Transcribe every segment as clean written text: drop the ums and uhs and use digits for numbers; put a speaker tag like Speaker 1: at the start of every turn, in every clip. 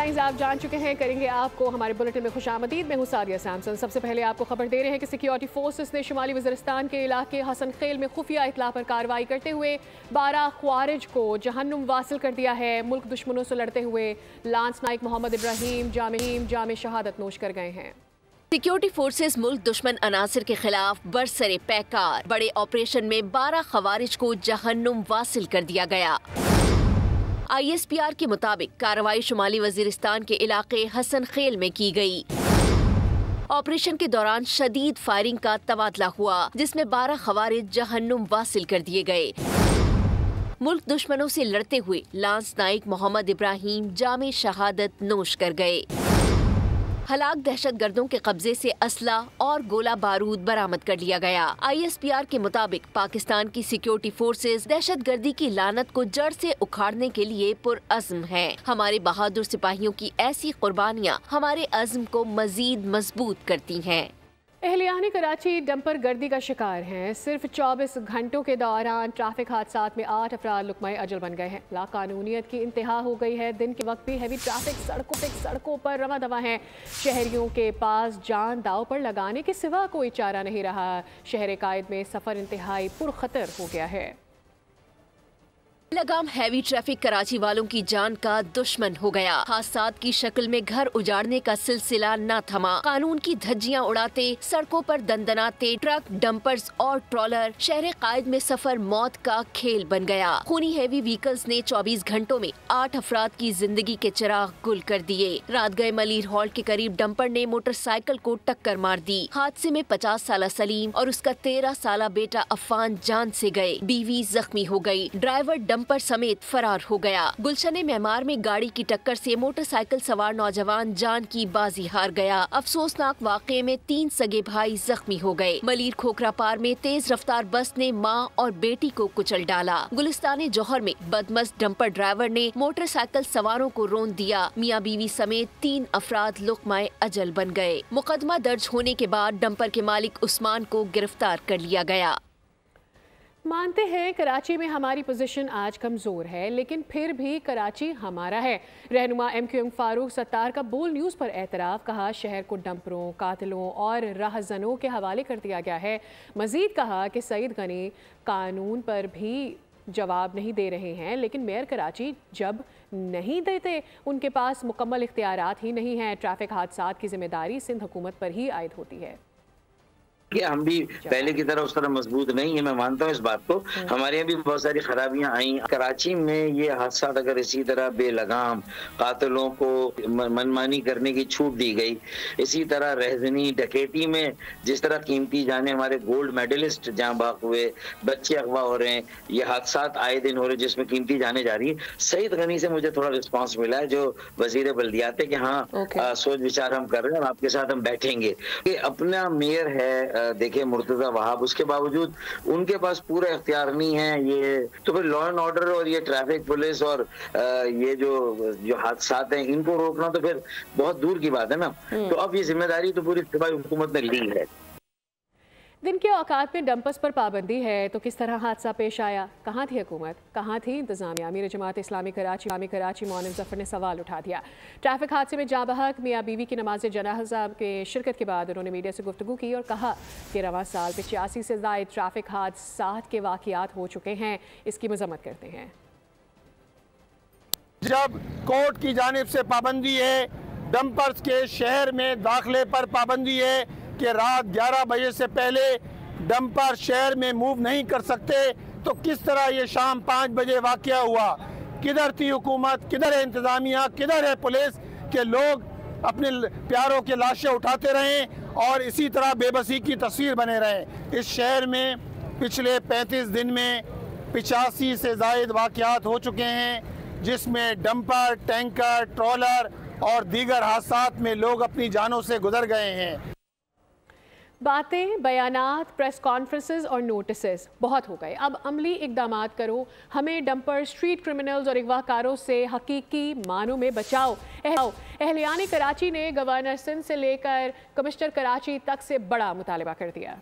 Speaker 1: Headlines आप जान चुके हैं, करेंगे आपको हमारे बुलेटिन में खुशामदीद। मैं हूं सादिया सैमसन। सबसे पहले आपको खबर दे रहे हैं कि सिक्योरिटी फोर्सेस ने शुमाली वज़ीरिस्तान के इलाके हसन खेल में खुफिया इतला पर कार्रवाई करते हुए 12 ख्वारिज को जहन्नुम वासिल कर दिया है। मुल्क दुश्मनों से लड़ते हुए लांस नाइक मोहम्मद इब्राहिम जाम शहादत नोश कर गए हैं।
Speaker 2: सिक्योरिटी फोर्सेस मुल्क दुश्मन अनासिर के खिलाफ बरसरे पैकार बड़े ऑपरेशन में 12 खवारिज को जहन्नुम वासिल कर दिया गया। ISPR के मुताबिक कार्रवाई शुमाली वजीरिस्तान के इलाके हसन खेल में की गई। ऑपरेशन के दौरान शदीद फायरिंग का तबादला हुआ, जिसमें 12 खवारिज जहन्नुम वासिल कर दिए गए। मुल्क दुश्मनों से लड़ते हुए लांस नाइक मोहम्मद इब्राहिम जाम शहादत नोश कर गए। हलाक दहशतगर्दों के कब्जे से असला और गोला बारूद बरामद कर लिया गया। ISPR के मुताबिक पाकिस्तान की सिक्योरिटी फोर्सेस दहशतगर्दी की लानत को जड़ से उखाड़ने के लिए पुरअज़्म हैं। हमारे बहादुर सिपाहियों की ऐसी कुर्बानियाँ हमारे अज़्म को मजीद मजबूत करती हैं।
Speaker 1: एहलियानी कराची डंपर गर्दी का शिकार हैं। सिर्फ 24 घंटों के दौरान ट्रैफिक हादसात में 8 अफराद लुक़मा अजल बन गए हैं। लाकानूनियत की इंतहा हो गई है। दिन के वक्त भी हैवी ट्रैफिक सड़कों पर रवा दवा है। शहरियों के पास जान दाव पर लगाने के सिवा कोई चारा नहीं रहा। शहर कायद में सफ़र इंतहाई पुरखतर हो गया है।
Speaker 2: लगाम हैवी ट्रैफिक कराची वालों की जान का दुश्मन हो गया। हादसात की शक्ल में घर उजाड़ने का सिलसिला न थमा। कानून की धज्जियां उड़ाते सड़कों पर दंदनाते ट्रक, डंपर्स और ट्रॉलर शहर कायद में सफर मौत का खेल बन गया। खूनी हैवी व्हीकल्स ने 24 घंटों में 8 अफराद की जिंदगी के चिराग गुल कर दिए। रात गए मलीर हॉल्ट के करीब डंपर ने मोटरसाइकिल को टक्कर मार दी। हादसे में 50 साला सलीम और उसका 13 साला बेटा अफान जान से गए। बीवी जख्मी हो गई। ड्राइवर डंपर समेत फरार हो गया। गुलशन मेमार में गाड़ी की टक्कर से मोटरसाइकिल सवार नौजवान जान की बाजी हार गया। अफसोसनाक वाक़े में 3 सगे भाई जख्मी हो गए। मलीर खोखरा पार में तेज रफ्तार बस ने मां और बेटी को कुचल डाला। गुलिस्तान जौहर में बदमस्त डंपर ड्राइवर ने मोटरसाइकिल सवारों को रौंद दिया। मियां बीवी समेत 3 अफराद लुक़माए अजल बन गए। मुकदमा दर्ज होने के बाद डंपर के मालिक उस्मान को गिरफ्तार कर लिया गया।
Speaker 1: मानते हैं कराची में हमारी पोजीशन आज कमज़ोर है, लेकिन फिर भी कराची हमारा है। रहनुमा MQM फारूक सत्तार का बोल न्यूज़ पर एतराफ़। कहा शहर को डंपरों, कातिलों और राहजनों के हवाले कर दिया गया है। मज़ीद कहा कि सईद गनी कानून पर भी जवाब नहीं दे रहे हैं, लेकिन मेयर कराची जब नहीं देते उनके पास मुकम्मल इख्तियारात ही नहीं हैं। ट्रैफिक हादसात की जिम्मेदारी सिंध हुकूमत पर ही आयद होती है।
Speaker 3: कि हम भी पहले की तरह उस तरह मजबूत नहीं है, मैं मानता हूँ इस बात को। हमारे यहाँ भी बहुत सारी खराबियां आई। कराची में ये हादसा अगर इसी तरह बेलगाम कातिलों को मनमानी करने की छूट दी गई, इसी तरह रहजनी डकैती में जिस तरह कीमती जाने हमारे गोल्ड मेडलिस्ट जहाँ बाग हुए, बच्चे अगवा हो रहे हैं, ये हादसा आए दिन हो रहे जिसमें कीमती जाने जा रही है। सईद गनी से मुझे थोड़ा रिस्पॉन्स मिला है, जो वजीर बल्दियात है, कि हाँ सोच विचार हम कर रहे हैं और आपके साथ हम बैठेंगे। अपना मेयर है देखिए मुर्तजा वहाब, उसके बावजूद उनके पास पूरा इख्तियार नहीं है। ये तो फिर लॉ एंड ऑर्डर और ये ट्रैफिक पुलिस और ये जो हादसात हैं इनको रोकना तो फिर बहुत दूर की बात है ना। तो अब ये जिम्मेदारी तो पूरी सूबाई हुकूमत ने ली है।
Speaker 1: दिन के औकात में डंपर्स पर पाबंदी है तो किस तरह हादसा पेश आया? कहाँ थी हुकूमत, कहाँ थी इंतजामिया? अमीर जमात इस्लामी कराची मोहन जफर ने सवाल उठा दिया। ट्रैफिक हादसे में जाँ बहक मियाँ बीवी की नमाज जनाजा के शिरकत के बाद उन्होंने मीडिया से गुफ्तगू की और कहा कि रवां साल 85 से ज़ायद ट्रैफिक हादसात के वाक़ियात हो चुके हैं। इसकी मजम्मत करते हैं।
Speaker 4: जब कोर्ट की जानिब से पाबंदी है, डंपर्स के शहर में दाखिले पर पाबंदी है कि रात 11 बजे से पहले डंपर शहर में मूव नहीं कर सकते, तो किस तरह ये शाम 5 बजे वाक़या हुआ? किधर थी हुकूमत, किधर है इंतज़ामिया, किधर है पुलिस कि लोग अपने प्यारों के लाशें उठाते रहें और इसी तरह बेबसी की तस्वीर बने रहें? इस शहर में पिछले 35 दिन में 85 से ज़ायद वाक़यात हो चुके हैं, जिसमें डंपर, टैंकर, ट्रॉलर और दीगर हादसात में लोग अपनी जानों से गुजर गए हैं।
Speaker 1: बातें, बयानात, प्रेस कॉन्फ्रेंसेस और नोटिसेस बहुत हो गए। अब अमली इकदामात करो। हमें डंपर, स्ट्रीट क्रिमिनल्स और अगवाकारों से हकीकी मानों में बचाओ। एहलियानी कराची ने गवर्नर सिंध से लेकर कमिश्नर कराची तक से बड़ा मुतालबा कर दिया।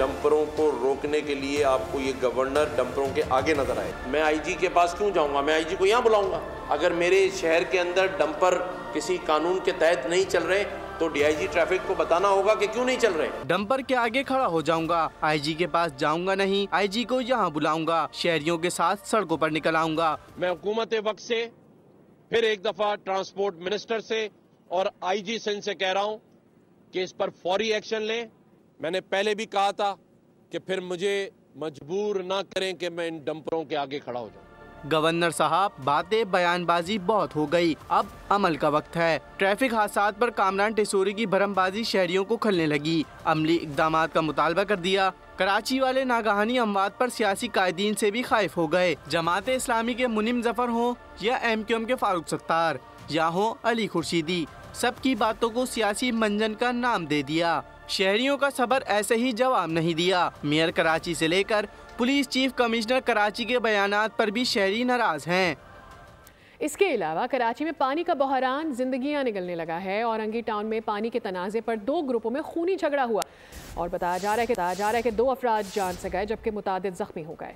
Speaker 5: डंपरों को रोकने के लिए आपको ये गवर्नर डंपरों के आगे नजर आए। मैं आईजी के पास क्यों जाऊंगा? मैं आईजी को यहाँ बुलाऊंगा। अगर मेरे शहर के अंदर डंपर किसी कानून के तहत नहीं चल रहे तो डीआईजी ट्रैफिक को बताना होगा कि क्यों नहीं चल रहे।
Speaker 6: डंपर के आगे खड़ा हो जाऊंगा, आईजी के पास जाऊंगा नहीं, आईजी को यहाँ बुलाऊंगा, शहरियों के साथ सड़कों पर निकल आऊंगा।
Speaker 5: मैं हुकूमत वक्त से फिर एक दफा ट्रांसपोर्ट मिनिस्टर से और आईजी सिंध से कह रहा हूँ कि इस पर फौरी एक्शन लें। मैंने पहले भी कहा था कि फिर मुझे मजबूर ना करें कि मैं इन डंपरों के आगे खड़ा हो जाऊं।
Speaker 6: गवर्नर साहब, बातें बयानबाजी बहुत हो गई, अब अमल का वक्त है। ट्रैफिक हादसात पर कामरान टेसोरी की भरमबाजी शहरियों को खलने लगी, अमली इकदामात का मुतालबा कर दिया। कराची वाले नागहानी अमवात पर सियासी कायदीन से भी खाइफ हो गए। जमात इस्लामी के मुनीम जफर हो या MQM के फारूक सत्तार या हो अली खुर्शीदी, सबकी बातों को सियासी मंजन का नाम दे दिया। शहरियों का सबर ऐसे ही जवाब नहीं दिया। मेयर कराची से लेकर पुलिस चीफ कमिश्नर कराची के बयानात पर भी शहरी नाराज हैं।
Speaker 1: इसके अलावा कराची में पानी का बहरान जिंदगियां निगलने लगा है। औरंगी टाउन में पानी के तनाज़े पर 2 ग्रुपों में खूनी झगड़ा हुआ और बताया जा रहा है कि 2 अफराद जान से गए जबकि मुतादिद जख्मी हो गए।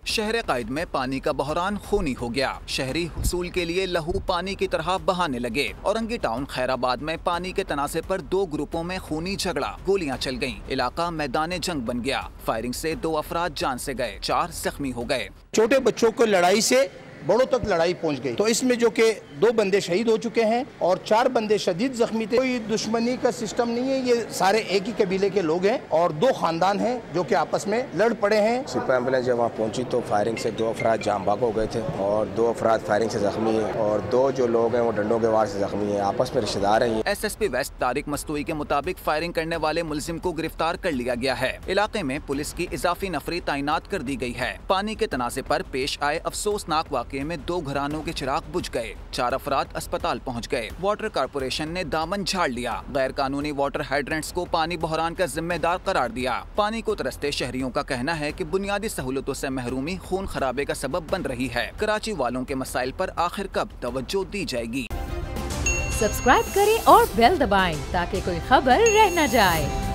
Speaker 7: शहर कायद में पानी का बहरान खूनी हो गया। शहरी हुसूल के लिए लहू पानी की तरह बहाने लगे। औरंगी टाउन खैराबाद में पानी के तनाज़े पर 2 ग्रुपों में खूनी झगड़ा, गोलियां चल गईं। इलाका मैदान जंग बन गया। फायरिंग से 2 अफराद जान से गए, 4 जख्मी हो गए।
Speaker 4: छोटे बच्चों को लड़ाई से बड़ों तक लड़ाई पहुंच गई, तो इसमें जो कि 2 बंदे शहीद हो चुके हैं और 4 बंदे शदीद जख्मी थे। कोई दुश्मनी का सिस्टम नहीं है, ये सारे एक ही कबीले के लोग हैं और 2 खानदान हैं जो कि आपस में लड़ पड़े हैं।
Speaker 8: सुपर एम्बुलेंस जब वहाँ पहुंची तो फायरिंग से 2 अफराद जाम भाग हो गए थे और 2 अफराद फायरिंग से जख्मी हैं और 2 जो लोग हैं वो डंडों के वार से जख्मी हैं, आपस में रिश्तेदार हैं।
Speaker 7: SSP वेस्ट तारिक मस्तूई के मुताबिक फायरिंग करने वाले मुलजिम को गिरफ्तार कर लिया गया है। इलाके में पुलिस की इजाफी नफरी तैनात कर दी गई है। पानी के तनाज़े पर पेश आए अफसोसनाक वाक़े में 2 घरानों के चिराग बुझ गए, 4 अफराद अस्पताल पहुंच गए। वाटर कारपोरेशन ने दामन झाड़ लिया। गैर कानूनी वाटर हाइड्रेंट्स को पानी बहरान का जिम्मेदार करार दिया। पानी को तरसते शहरियों का कहना है कि बुनियादी सहूलतों से महरूमी खून खराबे का सबब बन रही है। कराची वालों के मसाइल पर आखिर कब तवज्जो दी जाएगी?
Speaker 9: सब्सक्राइब करें और बेल दबाएं ताकि कोई खबर रह न जाए।